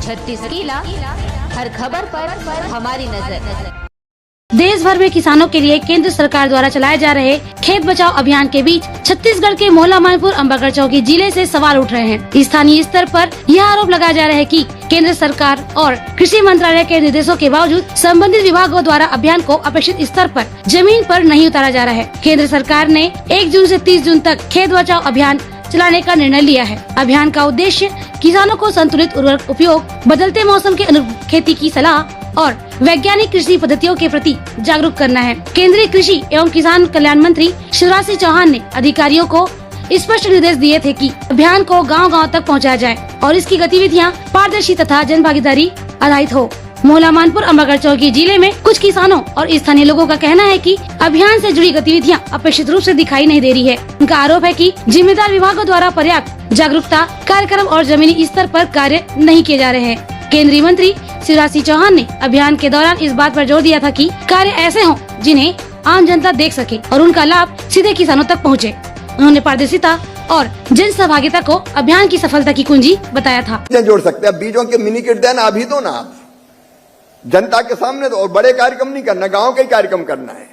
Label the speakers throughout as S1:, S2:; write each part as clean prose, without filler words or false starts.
S1: 36 किला, हर खबर पर हमारी नजर।
S2: देश भर में किसानों के लिए केंद्र सरकार द्वारा चलाए जा रहे खेत बचाओ अभियान के बीच छत्तीसगढ़ के मोहला मानपुर अंबागढ़ चौकी जिले से सवाल उठ रहे हैं। स्थानीय स्तर पर यह आरोप लगाया जा रहा है कि केंद्र सरकार और कृषि मंत्रालय के निर्देशों के बावजूद संबंधित विभागों द्वारा अभियान को अपेक्षित स्तर पर जमीन पर नहीं उतारा जा रहा है। केंद्र सरकार ने 1 जून से 30 जून तक खेत बचाओ अभियान चलाने का निर्णय लिया है। अभियान का उद्देश्य किसानों को संतुलित उर्वरक उपयोग, बदलते मौसम के अनुरूप खेती की सलाह और वैज्ञानिक कृषि पद्धतियों के प्रति जागरूक करना है। केंद्रीय कृषि एवं किसान कल्याण मंत्री शिवराज सिंह चौहान ने अधिकारियों को स्पष्ट निर्देश दिए थे कि अभियान को गांव-गांव तक पहुंचाया जाए और इसकी गतिविधियां पारदर्शी तथा जन भागीदारी आधारित हो। मोहला मानपुर अंबागढ़ चौकी जिले में कुछ किसानों और स्थानीय लोगों का कहना है कि अभियान से जुड़ी गतिविधियां अपेक्षित रूप से दिखाई नहीं दे रही है। उनका आरोप है कि जिम्मेदार विभागों द्वारा पर्याप्त जागरूकता कार्यक्रम और जमीनी स्तर पर कार्य नहीं किए जा रहे हैं। केंद्रीय मंत्री शिवराज सिंह चौहान ने अभियान के दौरान इस बात पर जोर दिया था कि कार्य ऐसे हों जिन्हें आम जनता देख सके और उनका लाभ सीधे किसानों तक पहुंचे। उन्होंने पारदर्शिता और जन सहभागिता को अभियान की सफलता की कुंजी बताया था।
S3: जोड़ सकते हैं, बीजों के मिनी किट देना अभी दो ना आप जनता के सामने तो, और बड़े कार्यक्रम नहीं करना, गांव का ही कार्यक्रम करना है।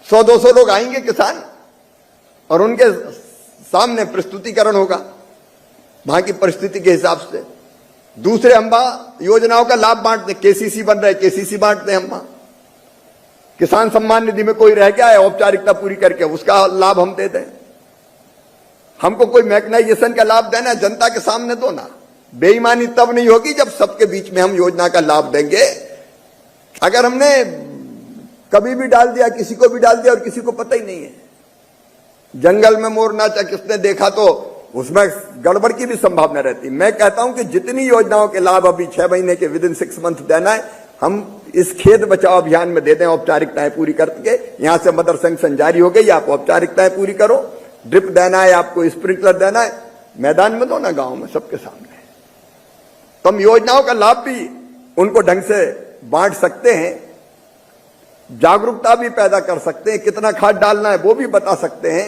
S3: 100-200 लोग आएंगे किसान और उनके सामने प्रस्तुतिकरण होगा वहां की परिस्थिति के हिसाब से। दूसरे अम्बा योजनाओं का लाभ बांटते, केसीसी बन रहे, केसीसी बांटते हैं अम्बा। किसान सम्मान निधि में कोई रह गया है, औपचारिकता पूरी करके उसका लाभ हम दे दें। हमको कोई मैकेनाइजेशन का लाभ देना है, जनता के सामने दो ना। बेईमानी तब नहीं होगी जब सबके बीच में हम योजना का लाभ देंगे। अगर हमने कभी भी डाल दिया, किसी को भी डाल दिया और किसी को पता ही नहीं है, जंगल में मोर नाचा किसने देखा, तो उसमें गड़बड़ की भी संभावना रहती। मैं कहता हूं कि जितनी योजनाओं के लाभ अभी 6 महीने के विदिन 6 मंथ देना है, हम इस खेत बचाओ अभियान में दे दें, औपचारिकताएं पूरी करके। यहां से मदर सैंक्शन जारी हो गई, आप औपचारिकताएं पूरी करो। ड्रिप देना है आपको, स्प्रिंकलर देना है, मैदान में दो ना, गांव में सबके सामने। तो हम योजनाओं का लाभ भी उनको ढंग से बांट सकते हैं, जागरूकता भी पैदा कर सकते हैं, कितना खाद डालना है वो भी बता सकते हैं।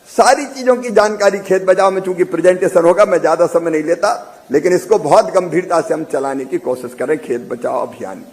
S3: सारी चीजों की जानकारी खेत बचाओ में, चूंकि प्रेजेंटेशन होगा, मैं ज्यादा समय नहीं लेता, लेकिन इसको बहुत गंभीरता से हम चलाने की कोशिश करें खेत बचाओ अभियान की।